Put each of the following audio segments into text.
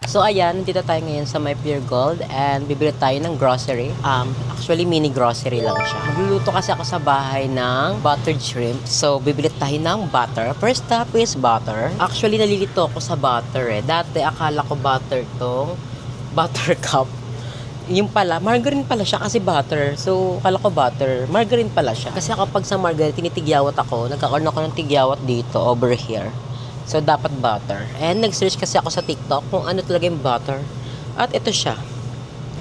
So ayan, nandito tayo ngayon sa My Pure Gold and bibili tayo ng grocery. Actually mini grocery lang siya. Magluluto kasi ako sa bahay ng buttered shrimp. So bibili tayo ng butter. First stop is butter. Actually nalilito ako sa butter eh. Dati akala ko butter tong butter cup. Yung pala, margarine pala siya kasi butter. So, akala ko butter. Margarine pala siya. Kasi kapag sa margarine, tinitigyawat ako. Nagkakaroon ako ng tigyawat dito, over here. So, dapat butter. And nag-search kasi ako sa TikTok kung ano talaga yung butter. At ito siya.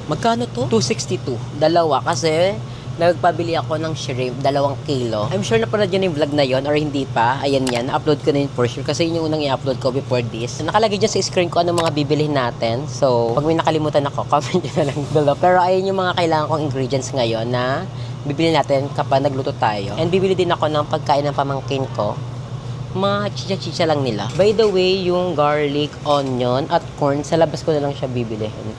Magkano to? 262. Dalawa. Kasi, nagpabili ako ng shrimp, 2 kilo. I'm sure na pala dyan yung vlog na yon or hindi pa. Ayan yan. Na-upload ko na yun for sure. Kasi yun yung unang i-upload ko before this. Nakalagay dyan sa screen ko ano mga bibilihin natin. So, pag may nakalimutan ako, comment nyo na lang below. Pero ayun yung mga kailangan kong ingredients ngayon na bibili natin kapag nagluto tayo. And bibili din ako ng pagkain ng pamangkin ko. Mga chicha-chicha lang nila. By the way, yung garlic, onion, at corn, sa labas ko na lang siya bibilihin.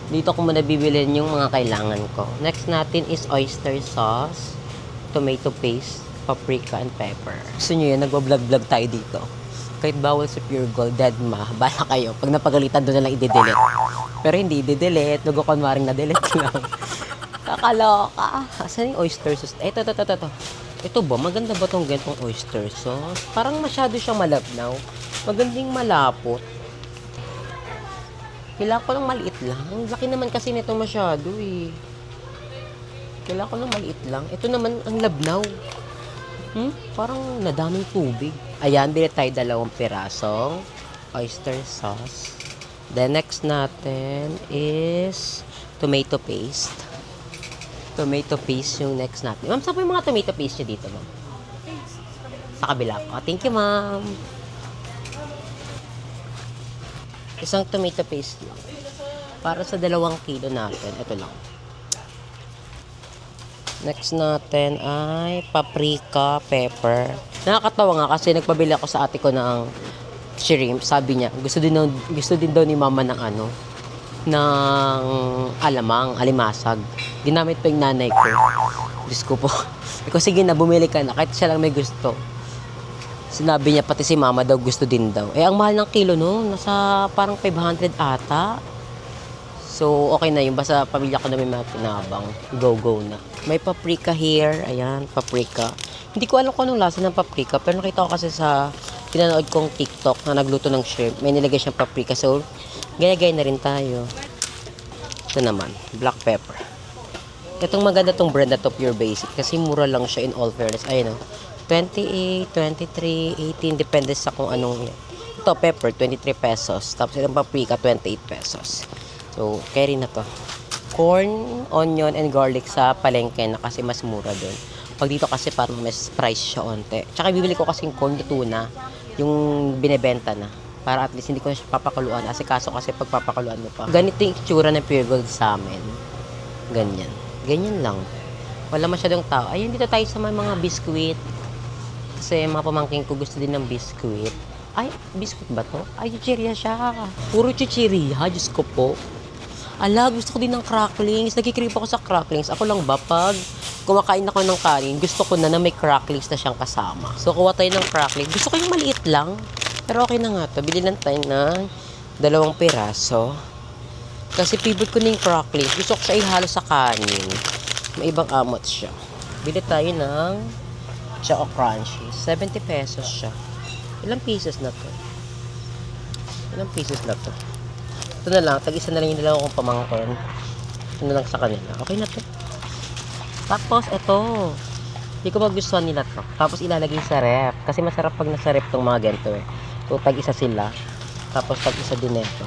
Dito ko muna bibilhin yung mga kailangan ko. Next natin is oyster sauce, tomato paste, paprika, and pepper. Gusto nyo yun, nagwa-vlog-vlog tayo dito. Kahit bawal sa Pure Gold, dead ma, bala kayo. Pag napagalitan, doon na lang i-delete. Pero hindi i-delete, nagwakunwaring na-delete lang. Kakaloka. Asan yung oyster sauce? Ito. Ito ba? Maganda ba tong gantong oyster sauce? Parang masyado siyang malabnaw. Magandang malapot. Kailangan ko ng maliit lang. Ang laki naman kasi nito masyado eh. Kailangan ko ng maliit lang. Ito naman ang labnaw. Parang nadaming tubig. Ayan, bili tayo 2 pirasong oyster sauce. Then next natin is tomato paste. Tomato paste yung next natin. Ma'am, saan po yung mga tomato paste nyo dito, ma'am? Sa kabila ko. Thank you, ma'am. Isang tomato paste lang. Para sa 2 kilo natin. Ito lang. Next natin ay paprika, pepper. Nakakatawa nga kasi nagpabili ako sa ate ko ng shrimp. Sabi niya, gusto din daw ni mama ng ng alimasag. Ginamit pa yung nanay ko. Diyos ko po. Ikaw, sige na, bumili ka na. Kahit siya lang may gusto. Sinabi niya pati si mama daw gusto din daw. Ang mahal ng kilo no, nasa parang 500 ata. So, okay na yun. Basta pamilya ko na may mga pinabang. Go na. May paprika here. Ayan, paprika. Hindi ko alam kung anong lasa ng paprika. Pero nakita ko kasi sa pinanood kong TikTok na nagluto ng shrimp. May nilagay siyang paprika. So, gaya-gaya na rin tayo. Ito naman, black pepper. Itong maganda tong brand na to, Pure Basic. Kasi mura lang siya in all fairness. Ayun o. 28, 23, 18, depende sa kung anong. Ito, pepper, 23 pesos. Tapos itong paprika, 28 pesos. So, carry na to. Corn, onion, and garlic sa palengke na kasi mas mura dun. Pag dito kasi parang mas price siya onte. Tsaka bibili ko kasing corn luto na, yung binebenta na. Para at least hindi ko siya papakuluan. Kaso kasi pag papakuluan mo pa. Ganito yung itsura ng Pure Gold sa amin. Ganyan. Ganyan lang. Wala masyadong tao. Ayun, dito tayo sa mga biskuit. Kasi mga pamangking ko gusto din ng biskuit. Ay, biskuit ba to? Ay, chichirya siya. Puro chichirya. Diyos ko po. Ala, gusto ko din ng cracklings. Nagkikrip ako sa cracklings. Ako lang ba pag kumakain ako ng kanin, gusto ko na may cracklings na siyang kasama. So, kuha tayo ng cracklings. Gusto ko yung maliit lang. Pero okay na nga to. Bili lang tayo ng 2 piraso. Kasi favorite ko na yung cracklings. Gusto ko siya ihalo sa kanin. May ibang amot siya. Bili tayo ng Choco Crunchy. 70 pesos siya. Ilang pieces na to? Ilang pieces na to? Ito na lang. Tag-isa na lang yung 2 kong pamangkin. Ito na lang sa kanila. Okay na to. Tapos, ito. Hindi ko magustuhan nila to. Tapos, ilalagay sa ref. Kasi masarap pag nasa ref tong mga ganito eh. So, tag-isa sila. Tapos, tag-isa din ito.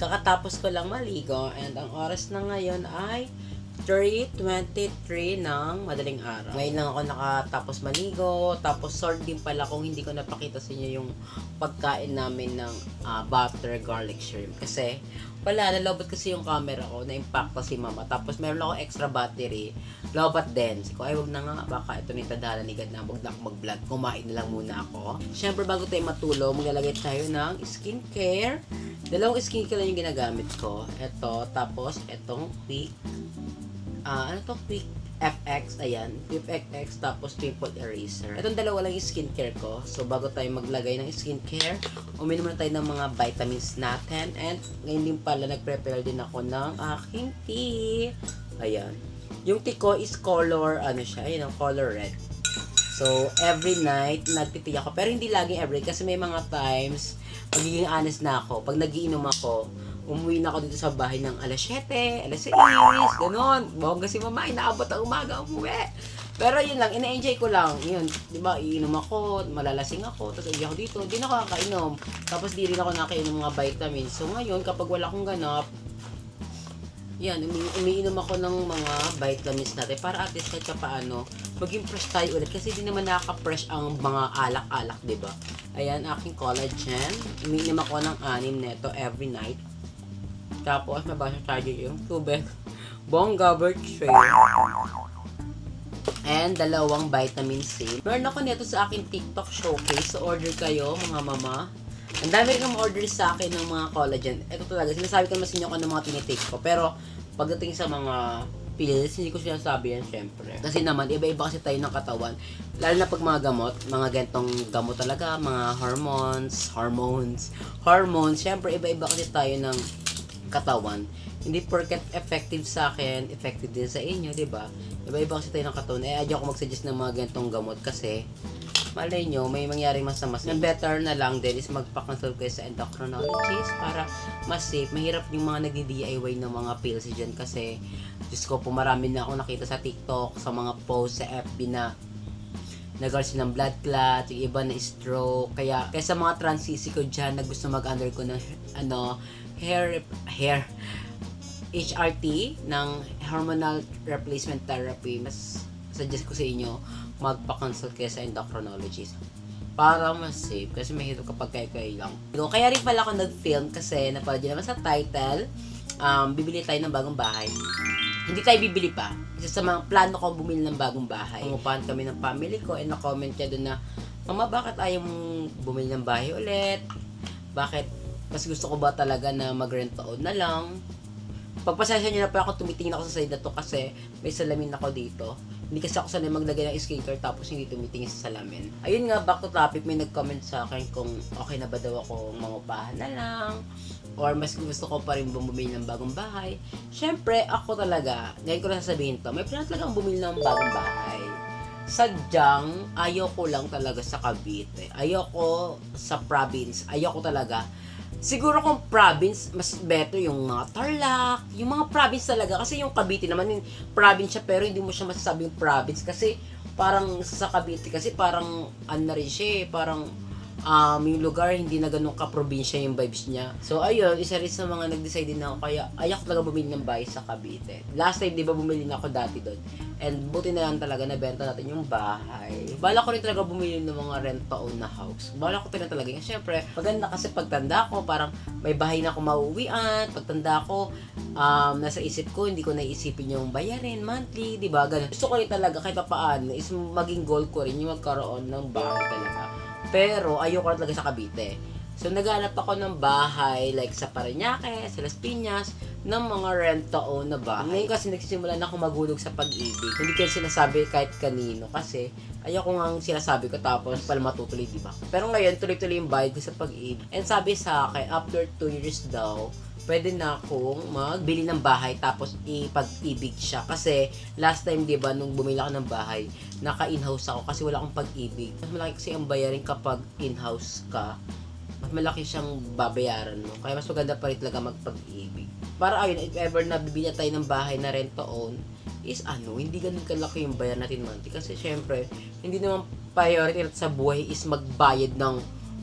Kakatapos ko lang maligo. And ang oras na ngayon ay 3:23 ng madaling araw. Ngayon lang ako nakatapos maligo. Tapos sore din pala kung hindi ko napakita sa inyo yung pagkain namin ng butter garlic shrimp. Kasi wala, nalobot kasi yung camera ko. Na-impacta si mama. Tapos meron ako extra battery. Lobat din. Ko ay wag na nga. Baka ito ni tadhana ni God na wag na ako mag-vlog. Kumain na lang muna ako. Siyempre bago tayo matulog, maglalagay tayo ng skincare. 2 skincare lang yung ginagamit ko. Ito. Tapos itong quick FX, ayan, FX, tapos triple eraser. Itong dalawa lang yung skincare ko. So, bago tayo maglagay ng skincare, uminom na tayo ng mga vitamins natin. And, ngayon din pala, nag-prepare din ako ng aking tea. Ayan. Yung tea ko is color, ano siya, ayun, color red. So, every night, nagtiti ako. Pero hindi laging every, kasi may mga times, magiging honest na ako. Pag nagiinom ako, umuwi na ako dito sa bahay ng alas 7, alas 6, gano'n. Bongga si mama, inaabot ang umaga umuwi. Pero yun lang, ina-enjoy ko lang. Yun, di ba, iinom ako, malalasing ako, tapos uwi ako dito, di na ako kakainom. Tapos di rin ako nakainom ng mga vitamins. So ngayon, kapag wala akong ganap, yan, umiinom ako ng mga vitamins natin para at least kahit paano, maging fresh tayo ulit. Kasi di naman nakaka-fresh ang mga alak-alak, di ba? Ayan, aking collagen. Umiinom ako ng 6 neto every night. Tapos, mabasa tayo yung tubig. Bongga Berkshire. And, 2 vitamin C. Meron ako nito sa aking TikTok showcase. So, order kayo, mga mama. Ang dami rin order sa akin ng mga collagen. Ito talaga, sinasabi ko naman sa inyo kung ano mga tinitake ko. Pero, pagdating sa mga pills, hindi ko sinasabi yan, syempre. Kasi naman, iba-iba kasi tayo ng katawan. Lalo na pag mga gamot, mga gantong gamot talaga, mga hormones, syempre, iba-iba kasi tayo ng katawan. Hindi porket effective sa akin, effective din sa inyo, di ba? Iba-iba kasi tayo ng katawan. Ayaw ko mag-suggest ng mga ganitong gamot kasi malay nyo, may mangyaring masama. Ang better na lang din is magpa-consult kayo sa endocrinologist para mas safe. Mahirap yung mga nagdi-DIY ng mga pills dyan kasi Diyos ko po, marami na ako nakita sa TikTok, sa mga posts sa FB na nagkaroon ng blood clot, yung iba na stroke. Kaya sa mga transisi ko dyan na gusto mag-undergo ng hair HRT ng hormonal replacement therapy, mas suggest ko sa inyo magpa-consult kayo sa endocrinologist para mas safe kasi mahirap kapag kayo lang. Kaya rin pala ako nag-film kasi napalad naman sa title, bibili tayo ng bagong bahay. Hindi tayo bibili pa. Kasi sa mga plano ko bumili ng bagong bahay. Umupahan kami ng family ko and na-comment niya doon na, Mama, bakit ayaw mong bumili ng bahay ulit? Bakit? Mas gusto ko ba talaga na mag-rent to own na lang? Pagpasensya niyo na pa ako, tumitingin ako sa side na to kasi may salamin ako dito. Hindi kasi ako sanay maglagay ng skincare tapos hindi tumitingin sa salamin. Ayun nga, back to topic, may nag-comment sa akin kung okay na ba daw ako mangupahan na lang or mas gusto ko pa rin bumili ng bagong bahay. Syempre, ako talaga, ngayon ko na sasabihin to, may plan talagang bumili ng bagong bahay. Sadyang, ayoko lang talaga sa Cavite. Ayoko sa province. Ayoko talaga. Siguro kung province, mas better yung mga Tarlac, yung mga province talaga. Kasi yung Cavite naman, yung province siya, pero hindi mo siya masasabi yung province. Kasi parang sa Cavite, kasi parang ano na rin siya eh, parang yung lugar, hindi na ganun ka-probinsya yung vibes niya. So, ayun, isa rin sa mga nag-decide din ako, kaya ayaw talaga bumili ng bahay sa Cavite. Last time, di ba, bumili na ako dati doon. And buti na lang talaga, nabenta natin yung bahay. Bala ko rin talaga bumili ng mga rent-to-own na house. Bala ko rin talaga. Siyempre, maganda kasi pagtanda ko, parang may bahay na ako mauwian. Pagtanda ko, nasa isip ko, hindi ko naisipin yung bayarin monthly, di ba? Ganun. Gusto ko rin talaga, kahit paano, is maging goal ko rin yung magkaroon ng bahay talaga. Pero, ayoko na talaga sa Cavite. So, naghanap ako ng bahay, like sa Parañaque, sa Las Piñas, ng mga rent-to-own na bahay. Ngayon kasi nagsisimula na ako magulog sa pag-ibig. Hindi ko sinasabi kahit kanino kasi ayoko nga sinasabi ko tapos pala matutuloy, di ba? Pero ngayon, tuloy-tuloy yung bayad ko sa pag-ibig. And sabi sa akin, after 2 years daw, pwede na akong magbili ng bahay tapos ipag-ibig siya. Kasi last time, di ba, nung bumili ako ng bahay, naka-in-house ako kasi wala akong pag-ibig. Mas malaki kasi ang bayarin kapag in-house ka. Mas malaki siyang babayaran mo. Kaya mas maganda pa rin talaga magpag-ibig. Para ayun, if ever na bibili tayo ng bahay na rent-to-own, is hindi ganun kalaki yung bayar natin monthly. Kasi syempre, hindi naman priority sa buhay is magbayad ng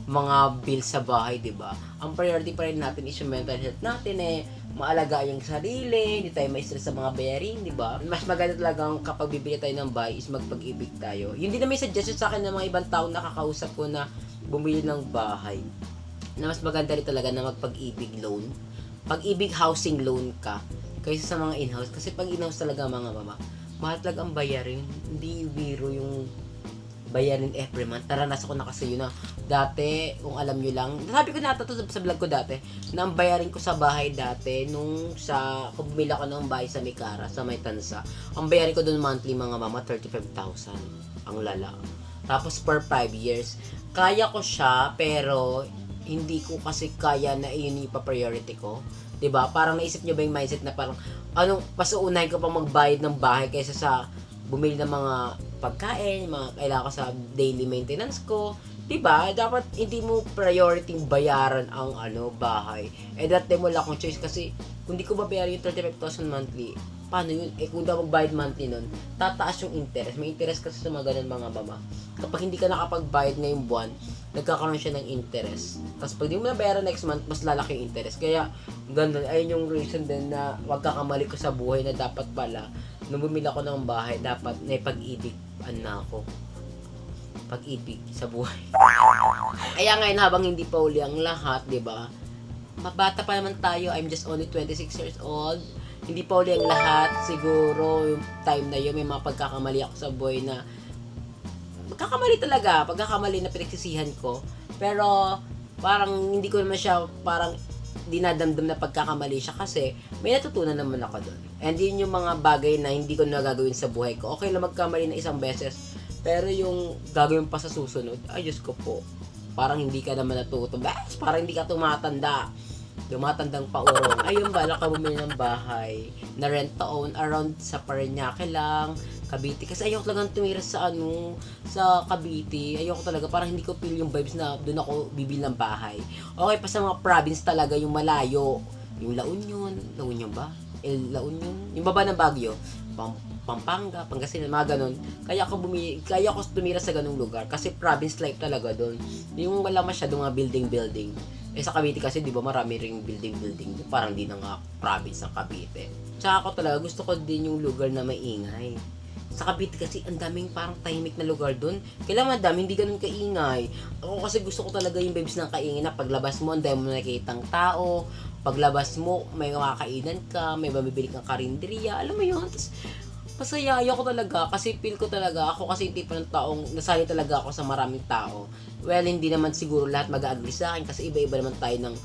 mga bills sa bahay, di ba? Ang priority pa rin natin is yung mental health natin maalaga yung sarili, hindi tayo ma-stress sa mga bayarin, di ba? Mas maganda talagang kapag bibili tayo ng bahay is magpag-ibig tayo. Yun din na may suggestion sa akin ng mga ibang tao nakakausap ko na bumili ng bahay. Na mas maganda rin talaga na magpag-ibig loan. Pag-ibig housing loan ka kaysa sa mga in-house. Kasi pag in-house talaga mga mama, mahal talaga ang bayarin. Hindi biro yung bayarin every month. Naranasan ko na kasi yun na dati, kung alam nyo lang, sabi ko na ito sa vlog ko dati, na ang bayarin ko sa bahay dati, kung bumili ako ng bahay sa Mikara, sa May Tansa, ang bayarin ko doon monthly mga mama, 35,000. Ang lala. Tapos per 5 years. Kaya ko siya, pero hindi ko kasi kaya na yun yung ipa-priority ko. 'Di ba? Parang naisip nyo ba yung mindset na parang, mas uunahin ko pang magbayad ng bahay kaysa sa bumili ng mga pagkain, mga kailangan ko sa daily maintenance ko. 'Di ba? Dapat hindi mo priority bayaran ang bahay. That time wala akong choice kasi kung di ko babayaran yung 35,000 monthly, paano yun? Kung daw magbayad monthly nun, tataas yung interest. May interest kasi sa mga ganun mga mama. Kapag hindi ka nakapagbayad ngayong buwan, nagkakaroon siya ng interest. Tapos pag di mo nabayaran next month, mas lalaki yung interest. Kaya, ganun. Ayun yung reason din na wagkakamali ko sa buhay na dapat pala, nung bumili ako ng bahay, dapat may pag-ibig ako. Pag-ibig sa buhay. Kaya ngayon, habang hindi pa uli ang lahat, di ba? Mabata pa naman tayo. I'm just only 26 years old. Hindi pa uli ang lahat. Siguro, yung time na yun, may mga pagkakamali ako sa buhay na magkakamali talaga. Pagkakamali na pinagsisihan ko. Pero, parang hindi ko naman siya parang dinadamdam na pagkakamali siya kasi may natutunan naman ako doon. And yun yung mga bagay na hindi ko na gagawin sa buhay ko. Okay lang magkamali na isang beses. Pero yung gagawin pa sa susunod, ay Diyos ko po. Parang hindi ka naman natuto. Parang hindi ka tumatanda. Tumatandang paurong. Ayun, bala ka bumili ng bahay na rent to own around sa Parañaque lang, Cavite. Kasi ayoko talagang tumira sa Cavite. Ayoko talaga. Parang hindi ko feel yung vibes na doon ako bibili ng bahay. Okay, pa sa mga province talaga, yung malayo. Yung La Union ba? La Union? Yung baba ng Baguio. Pampanga, Pangasinan, mga ganun. Kaya ako tumira sa ganung lugar kasi province life talaga doon. Yung wala masyadong mga building. Sa Cavite kasi, di ba, marami ring building. Parang di na nga province ng Cavite. Tsaka ako talaga, gusto ko din yung lugar na maingay. Sa Cavite kasi, ang daming parang tahimik na lugar doon. Kailangan madami, hindi ganun kaingay. Ako kasi gusto ko talaga yung vibes ng kaingay na paglabas mo, ang dami mo nakikitang tao. Paglabas mo, may makakainan ka, may mabibili kang karinderiya. Alam mo yun? Tapos, masaya ako talaga kasi feel ko talaga ako kasi yung tipo ng taong nasanay talaga ako sa maraming tao. Well, hindi naman siguro lahat mag-agree sa akin kasi iba-iba naman tayo ng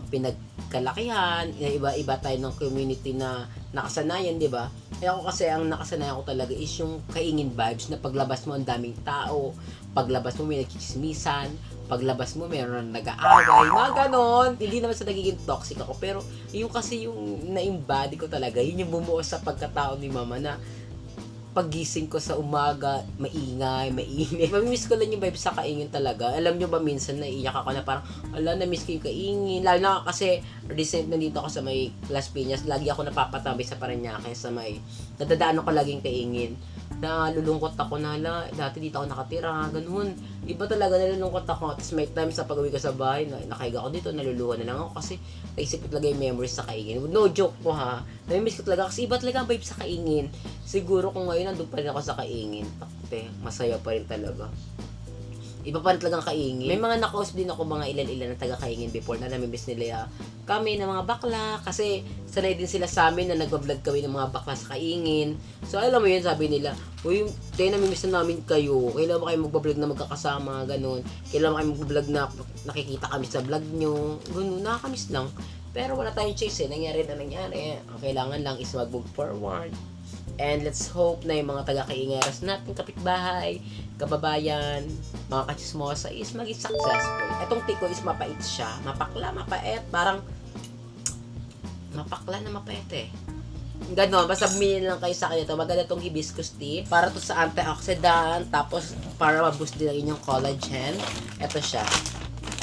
pinagkalakihan, iba-iba tayo ng community na nakasanayan, di ba? Kaya ako kasi ang nakasanayan ko talaga is yung kaingin vibes na paglabas mo ang daming tao, paglabas mo may nagchismisan, paglabas mo meron nag-aaway, mga ganon. Hindi naman sa nagiging toxic ako, pero yung kasi yung na-embody ko talaga, yun yung bumuo sa pagkatao ni mama na paggising ko sa umaga, maingay, mainit. Mamimiss ko lang yung vibe sa kaingin talaga. Alam nyo ba minsan naiiyak ako na parang, na-miss ko yung kaingin. Lalo na kasi recent nandito ako sa may Las Piñas, lagi ako napapatabi sa Parañaque sa may, nadadaan ako laging kaingin. Nalulungkot ako na dati dito ako nakatira, ganun. Iba talaga nalulungkot ako. Tapos may time sa pag-uwi ko sa bahay, nakahiga ako dito, naluluha na lang ako kasi naisip ko talaga yung memories sa kaingin. No joke po ha. Namimiss ko talaga kasi iba talaga ang vibe sa kaingin. Siguro kung ngayon nandun pa rin ako sa kaingin, takte, masaya pa rin talaga. Iba pa rin talagang kaingin. May mga nakausap din ako mga ilan-ilan na taga-kaingin before na namimiss nila kami ng mga bakla kasi sanay din sila sa amin na nag-vlog kami ng mga bakla sa kaingin. So alam mo yun, sabi nila, uy, tayo namimiss na namin kayo. Kailan mo kayo mag-vlog na magkakasama, ganun. Kailan mo kayo mag-vlog na nakikita kami sa vlog nyo. Ganun, nakakamiss lang. Pero wala tayong choice nangyari na nangyari. Ang kailangan lang is mag-move forward. And let's hope na yung mga taga-kaingeras natin, kapitbahay, kababayan, mga kachismosa is maging successful. Etong tiko is mapait siya. Mapakla, mapait. Parang mapakla na mapait eh. Ganon, basta bumili lang kayo sa akin ito. Maganda itong hibiscus tea. Para to sa antioxidant. Tapos, para ma-boost din ang inyong collagen. Ito siya.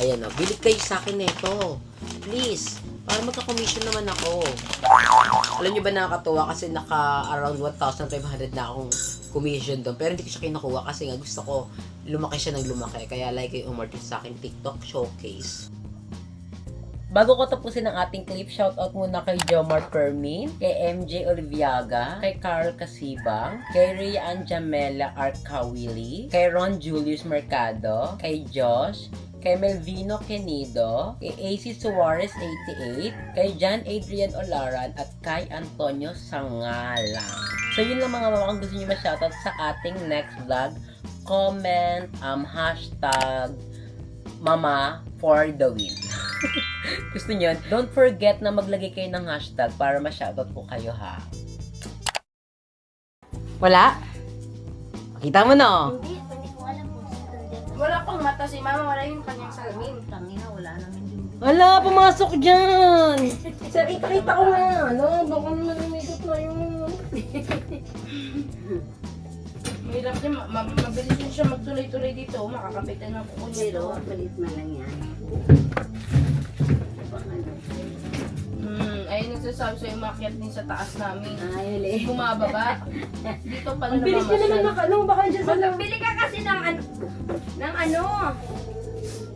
Ayan o. Bili kayo sa akin nito. Please. Para magka-commission naman ako. Alam nyo ba nakakatuwa kasi naka-around 1,500 na akong commission doon. Pero hindi ko siya kinukuha kasi nga gusto ko lumaki siya ng lumaki. Kaya like kayo umorder sa akin TikTok showcase. Bago ko tapusin ang ating clip, shoutout muna kay Jomar Permin, kay MJ Oliviaga, kay Carl Casibang, kay Rian Jamela Arcawili, kay Ron Julius Mercado, kay Josh, kay Melvino Quenido, kay AC Suarez 88, kay John Adrian Olaran, at kay Antonio Sangalang. So yun lang mga mama kung gusto nyo ma-shoutout sa ating next vlog. comment, hashtag mama for the win. Gusto niyo? Don't forget na maglagay kayo ng hashtag para ma-shoutout ko kayo, ha? Wala? Kita mo, no? Hindi ko alam kung saan dyan. Wala pang mata si mama, wala yung kanyang salamin. Tangina, wala namin din. Wala, pumasok dyan! Sir, ipakita ko nga. Ano, baka naman umikot na yun. Mahirap niya, mabilis din siya magtuloy-tuloy dito. Makakapitan ng kuko niya. Pero, palit na lang yan. Ayun nagsasabi sa'yo, umakyat din sa taas namin. Ay, uli. Bumababa. Dito pala Ang bilis niya naman nakalong, baka dyan sa lang. Bili ka kasi ng ano.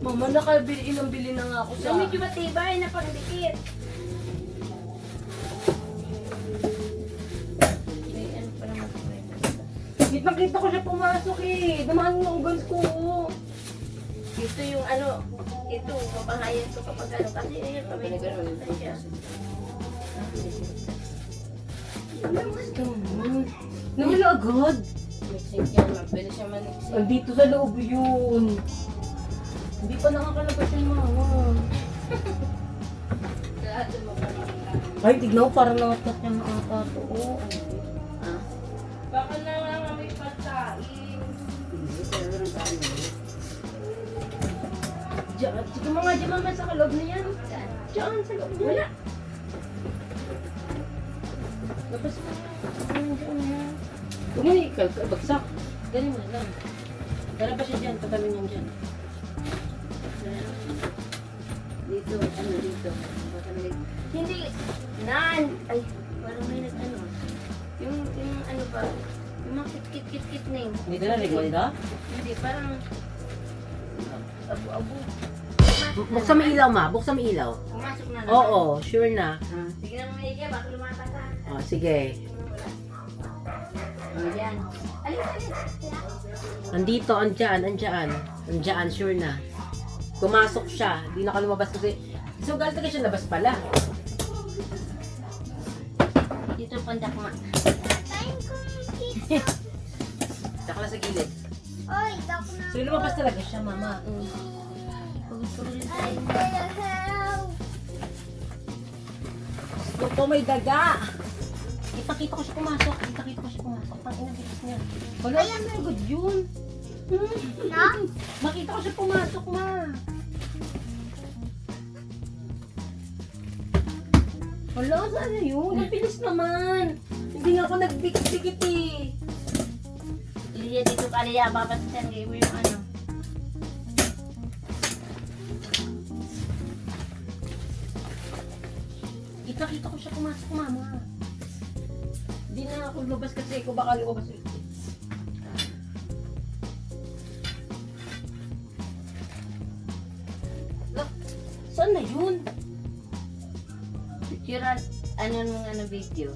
Mama, ilang bili na nga ako sa... So, medyo matibay na pagdikit. May ano pa naman sa kwenta. Nakita ko siya pumasok eh. Dumaan ng ugal ko. Ito yung ano, ito, papahayan ko kapag ano. Kasi yun, kami Ganun. siya. Nawala agad. Mixing yan, mabilis siya maniksing. Andito sa loob yun. Hindi pa nakakalabas yung mama. Lahat mo pa naman. Ay, tignan ko parang nangatak niya mga kato. Ah, Baka na nga may pagkain. hindi, pero nagkano. Diyan, sige mga diyan mama sa kaloob na yan. Saan? Diyan, sa loob na. Wala. Labas ka. Diyan na. Huwag mo bagsak. Galing mo lang. Dala pa siya dyan, tatamin niya dyan. Dito, ano dito. Baka nag- Hindi. Nan. Ay, Parang may nag-ano. Yung ano ba? Yung mga kit-kit-kit na yun. Dito na, rin mo dito? Hindi, parang abu-abu. Buksan mo ilaw, ma. Buksan mo ilaw. Pumasok na Oo, sure na. Ah, sige na mga iga, baka lumata ka. Oh, sige. O, yan. Alin. Andito, andyan, sure na. Pumasok siya, di na lumabas kasi. So, galit ka siya labas pala. Dito pandakma. Saka lang sa gilid. Oy, dako na. So, lumabas talaga siya, mama. Pagod-pagod tayo. Help! Gusto ko may daga. Kita ko siya pumasok. Pang inabitis niya. Wala, may good yun. Na? Makita ko siya pumasok, ma. Wala, saan na yun? Ang bilis naman. Hindi nga ako nagbikit-bikit eh. Liya dito ka liya, babasitan kayo yung ano. Kita ko siya pumasok, mama. Hindi na ako lumabas kasi ko baka lumabas ulit. Look, saan na yun? Picturean, ano nung ano video.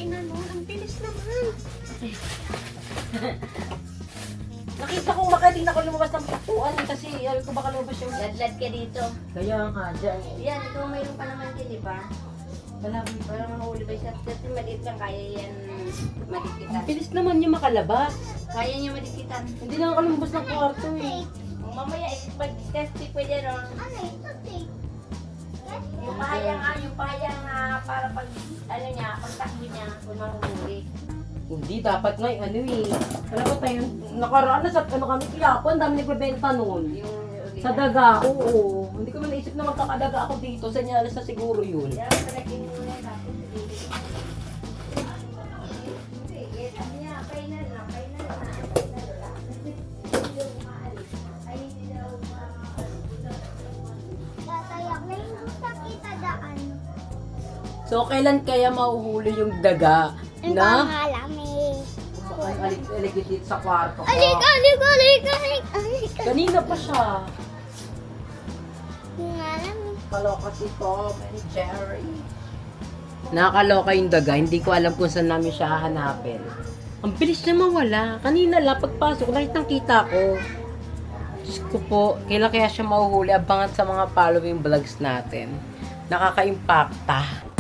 Ina no, ang bilis naman. Nakita ko baka hindi na ako lumabas ng putuan kasi alam ko baka lumabas yung... Ladlad ka dito. Kaya nga, dyan. Yan, ikaw mayroon pa naman din, di ba? Wala, Parang mahuli ba siya? Kasi maliit lang, kaya yan madikitan. ang bilis naman niya makalabas. Kaya niya madikitan. Hindi na ako lumabas ng kwarto eh. Kung mamaya, pag-discuss, pwede ron. Ano ito, take? Yung pahayang para pag, ano niya, pagtakbo niya, kung mahuhuli. Hindi, dapat nga ano eh. Alam mo tayo, nakaraan na sa ano kami, Quiapo, ang dami nagbebenta noon. Yung Sa daga, oo. Hindi ko man naisip na magkakadaga ako dito. Sa Nyales na siguro yun. Yan, palagin mo na tapos. Hindi, sabi niya, kainan lang. Tatayak na yung sa kita daan. So, kailan kaya mahuhuli yung daga Ang na pangalami. aligit dito sa kwarto ko? Alik. Kanina pa siya. Ngalam. Kaloka si Tom and Jerry. Nakakaloka yung daga. Hindi ko alam kung saan namin siya hahanapin. Ang bilis na mawala. Kanina lang, pagpasok, nakitang kita ko. Diyos ko po, kailan kaya siya mahuhuli? Abangan sa mga following vlogs natin. Nakaka-impacta.